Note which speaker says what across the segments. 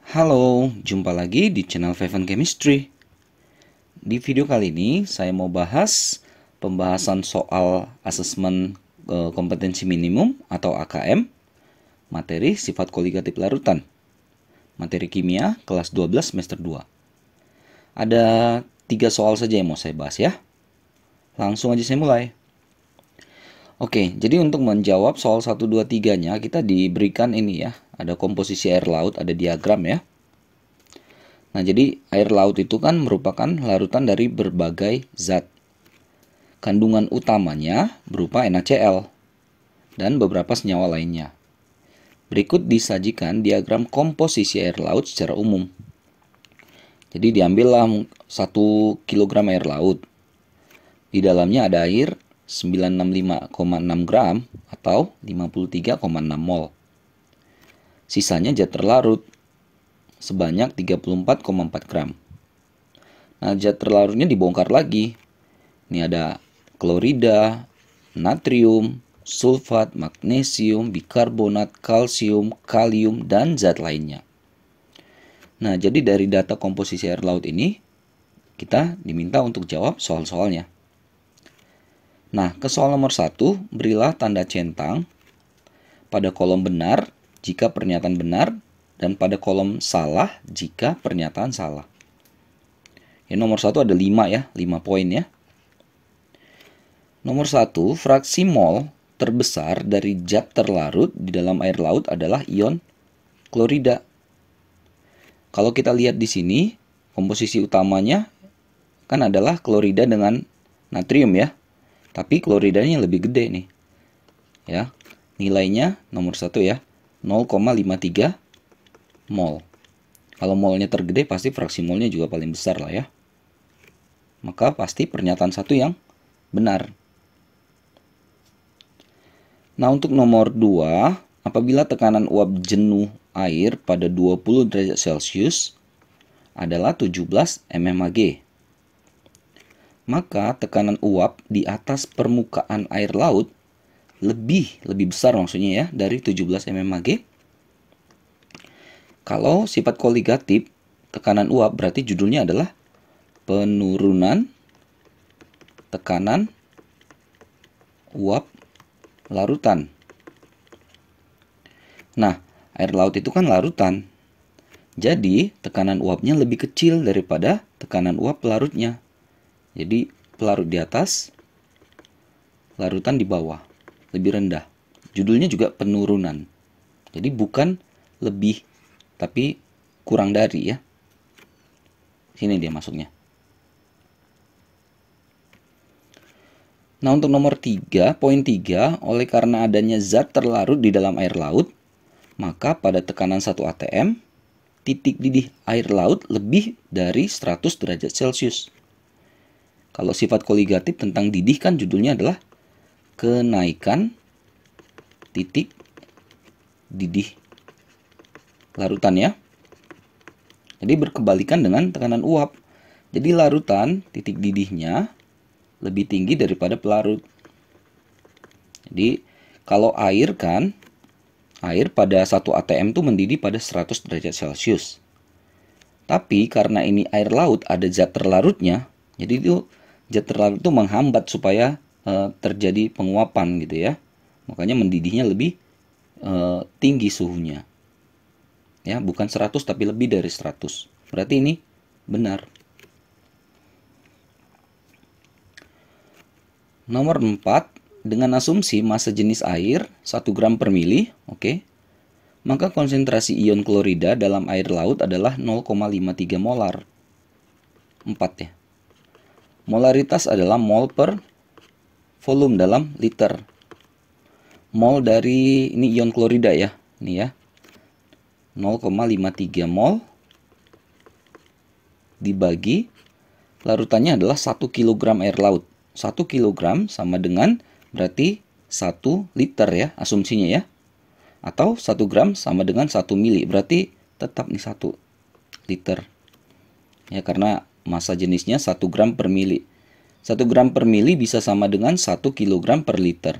Speaker 1: Halo, jumpa lagi di channel Feven Chemistry. Di video kali ini saya mau bahas pembahasan soal asesmen kompetensi minimum atau AKM, materi sifat koligatif larutan, materi kimia kelas 12 semester 2. Ada 3 soal saja yang mau saya bahas ya. Langsung aja saya mulai. Oke, jadi untuk menjawab soal 1, 2, 3-nya kita diberikan ini ya. Ada komposisi air laut, ada diagram ya. Nah, jadi air laut itu kan merupakan larutan dari berbagai zat. Kandungan utamanya berupa NaCl dan beberapa senyawa lainnya. Berikut disajikan diagram komposisi air laut secara umum. Jadi diambillah 1 kg air laut. Di dalamnya ada air 965,6 gram atau 53,6 mol. Sisanya zat terlarut sebanyak 34,4 gram. Nah, zat terlarutnya dibongkar lagi. Ini ada klorida, natrium, sulfat, magnesium, bikarbonat, kalsium, kalium, dan zat lainnya. Nah, jadi dari data komposisi air laut ini, kita diminta untuk jawab soal-soalnya. Nah, ke soal nomor 1, berilah tanda centang pada kolom benar jika pernyataan benar dan pada kolom salah jika pernyataan salah. Yang nomor 1 ada 5 ya, 5 poin ya. Nomor 1, fraksi mol terbesar dari zat terlarut di dalam air laut adalah ion klorida. Kalau kita lihat di sini, komposisi utamanya kan adalah klorida dengan natrium ya. Tapi kloridanya lebih gede nih. Ya. Nilainya nomor 1 ya, 0,53 mol. Kalau molnya tergede pasti fraksi molnya juga paling besar lah ya. Maka pasti pernyataan 1 yang benar. Nah, untuk nomor 2, apabila tekanan uap jenuh air pada 20 derajat Celcius adalah 17 mmHg, maka tekanan uap di atas permukaan air laut lebih besar maksudnya ya dari 17 mmHg. Kalau sifat koligatif tekanan uap berarti judulnya adalah penurunan tekanan uap larutan. Nah, air laut itu kan larutan. Jadi, tekanan uapnya lebih kecil daripada tekanan uap pelarutnya. Jadi, pelarut di atas, larutan di bawah, lebih rendah. Judulnya juga penurunan. Jadi, bukan lebih, tapi kurang dari ya. Sini dia masuknya. Nah, untuk nomor 3, poin 3, oleh karena adanya zat terlarut di dalam air laut, maka pada tekanan 1 atm, titik didih air laut lebih dari 100 derajat Celcius. Kalau sifat koligatif tentang didih kan judulnya adalah kenaikan titik didih larutan ya. Jadi berkebalikan dengan tekanan uap. Jadi larutan titik didihnya lebih tinggi daripada pelarut. Jadi kalau air kan, air pada 1 atm itu mendidih pada 100 derajat Celcius. Tapi karena ini air laut ada zat terlarutnya, jadi itu zat terlarut itu menghambat supaya terjadi penguapan gitu ya. Makanya mendidihnya lebih tinggi suhunya. Ya, bukan 100 tapi lebih dari 100. Berarti ini benar. Nomor 4, dengan asumsi massa jenis air 1 gram per mili, oke. Maka konsentrasi ion klorida dalam air laut adalah 0,53 molar. 4 ya. Molaritas adalah mol per volume dalam liter. Mol dari ini ion klorida ya, ini ya. 0,53 mol dibagi larutannya adalah 1 kg air laut. 1 kg sama dengan berarti 1 liter ya asumsinya ya. Atau 1 gram sama dengan 1 mili. Berarti tetap nih 1 liter. Ya, karena massa jenisnya 1 gram per mili. 1 gram per mili bisa sama dengan 1 kg per liter.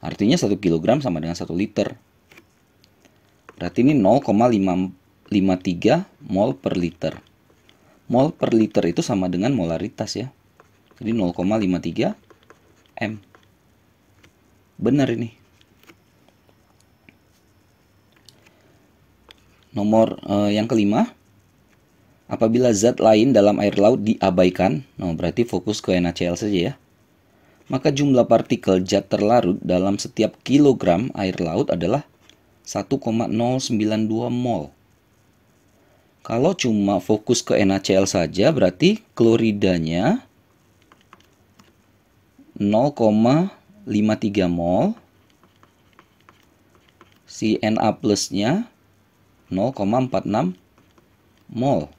Speaker 1: Artinya 1 kg sama dengan 1 liter. Berarti ini 0,55 mol per liter. Mol per liter itu sama dengan molaritas ya. Jadi 0,53 M. Benar ini. Nomor yang kelima, apabila zat lain dalam air laut diabaikan, nah berarti fokus ke NaCl saja ya, maka jumlah partikel zat terlarut dalam setiap kilogram air laut adalah 1,092 mol. Kalau cuma fokus ke NaCl saja, berarti kloridanya 0,53 mol, si Na plusnya 0,46 mol.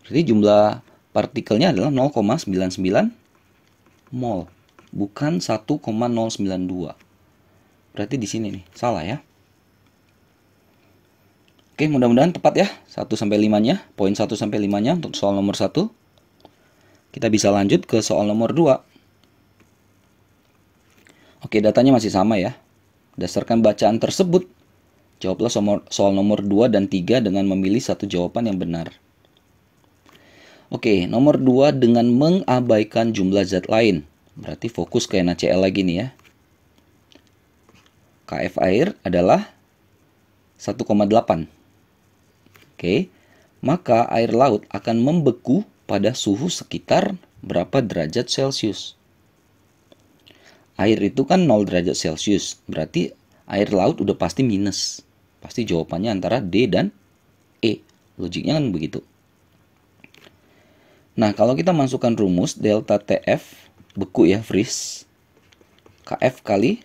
Speaker 1: Jadi jumlah partikelnya adalah 0,99 mol, bukan 1,092. Berarti di sini nih, salah ya. Oke, mudah-mudahan tepat ya 1 sampai 5-nya, poin 1 sampai 5-nya untuk soal nomor 1. Kita bisa lanjut ke soal nomor 2. Oke, datanya masih sama ya. Berdasarkan bacaan tersebut, jawablah soal nomor 2 dan 3 dengan memilih satu jawaban yang benar. Oke, nomor 2 dengan mengabaikan jumlah zat lain. Berarti fokus ke NaCl lagi nih ya. Kf air adalah 1,8. Oke, maka air laut akan membeku pada suhu sekitar berapa derajat Celcius? Air itu kan 0 derajat Celcius. Berarti air laut udah pasti minus. Pasti jawabannya antara D dan E. Logiknya kan begitu. Nah, kalau kita masukkan rumus delta TF, beku ya, freeze, Kf kali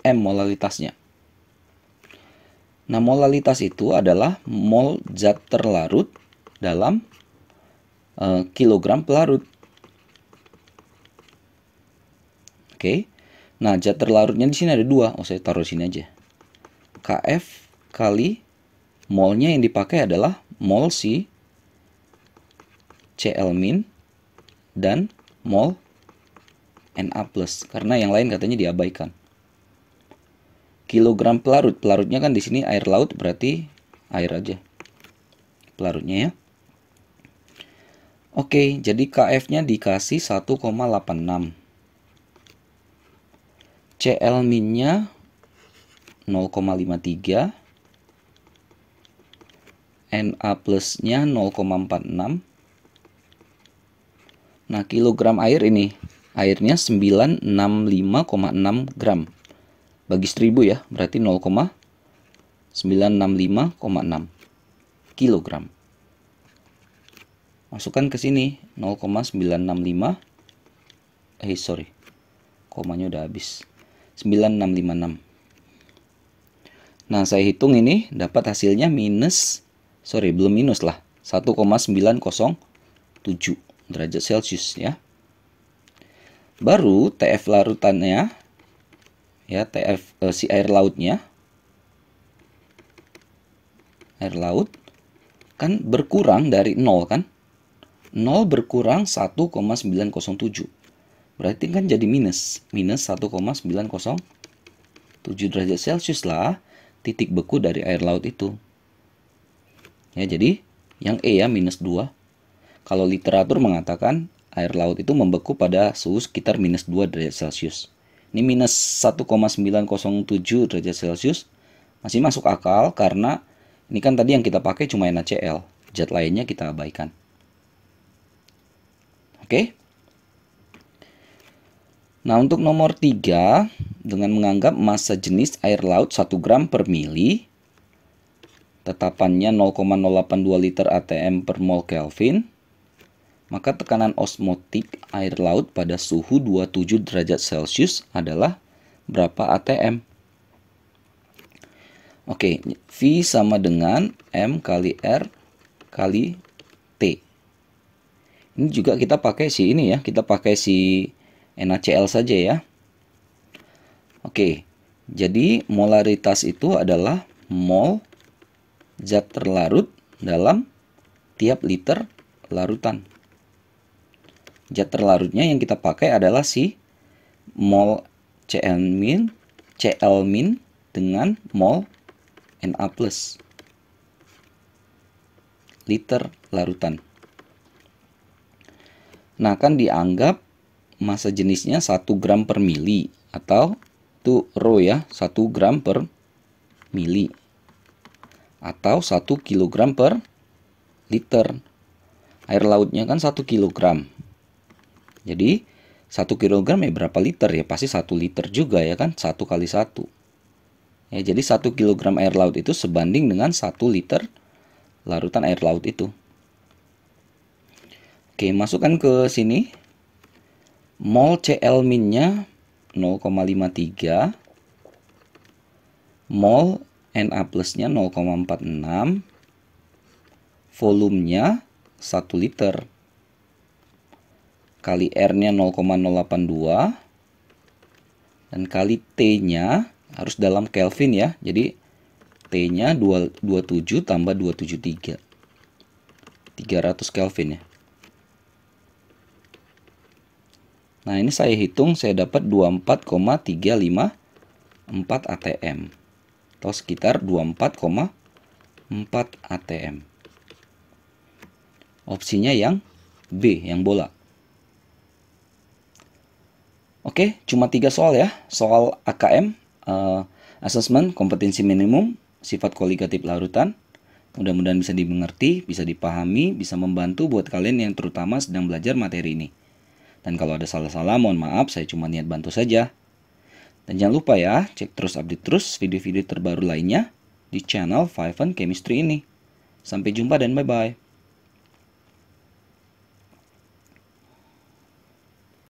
Speaker 1: M molalitasnya. Nah, molalitas itu adalah mol zat terlarut dalam kilogram pelarut. Oke. Nah, zat terlarutnya di sini ada 2. Oh, saya taruh sini aja. Kf kali molnya yang dipakai adalah mol si Cl- dan mol Na+, karena yang lain katanya diabaikan. Kilogram pelarut, pelarutnya kan di sini air laut, berarti air aja pelarutnya ya. Oke, jadi Kf-nya dikasih 1,86. Cl-nya 0,53, Na plusnya 0,46. Nah, kilogram air ini, airnya 965,6 gram. Bagi 1000 ya, berarti 0,965,6 kilogram. Masukkan ke sini 0,965. Komanya udah habis. 9656. Nah, saya hitung ini dapat hasilnya belum minus lah, 1,907 derajat Celcius ya. Baru TF larutannya ya, si air lautnya. Air laut kan berkurang dari 0 kan? 0 berkurang 1,907. Berarti kan jadi minus 1,907 derajat Celcius lah titik beku dari air laut itu. Ya, jadi yang E ya, -2. Kalau literatur mengatakan air laut itu membeku pada suhu sekitar -2 derajat Celcius. Ini -1,907 derajat Celcius masih masuk akal karena ini kan tadi yang kita pakai cuma NaCl. Zat lainnya kita abaikan. Oke. Nah, untuk nomor 3, dengan menganggap massa jenis air laut 1 gram per mili, tetapannya 0,082 liter atm per mol Kelvin, maka tekanan osmotik air laut pada suhu 27 derajat Celcius adalah berapa atm? Oke, V sama dengan M kali R kali T. Ini juga kita pakai si ini ya, kita pakai si NaCl saja ya. Oke, jadi molaritas itu adalah mol zat terlarut dalam tiap liter larutan. Zat terlarutnya yang kita pakai adalah si mol Cl- dengan mol Na+. liter larutan. Nah, kan dianggap massa jenisnya 1 gram per mili, atau itu rho ya, 1 gram per mili, atau 1 kilogram per liter. Air lautnya kan 1 kilogram. Jadi 1 kilogram ya berapa liter ya? Pasti 1 liter juga ya kan? 1 kali 1. Ya, jadi 1 kilogram air laut itu sebanding dengan 1 liter larutan air laut itu. Oke, masukkan ke sini. Mol Cl-nya 0,53. Mol Na plusnya 0,46. Volumenya 1 liter. Kali R-nya 0,082. Dan kali T-nya harus dalam Kelvin ya. Jadi T-nya 27 tambah 273. 300 Kelvin ya. Nah, ini saya hitung, saya dapat 24,354 atm. Atau sekitar 24,4 atm. Opsinya yang B, yang bola. Oke, cuma 3 soal ya. Soal AKM, Assessment Kompetensi Minimum, sifat kualitatif larutan. Mudah-mudahan bisa dimengerti, bisa dipahami, bisa membantu buat kalian yang terutama sedang belajar materi ini. Dan kalau ada salah-salah, mohon maaf, saya cuma niat bantu saja. Dan jangan lupa ya, cek terus, update terus video-video terbaru lainnya di channel Five Chemistry ini. Sampai jumpa dan bye-bye.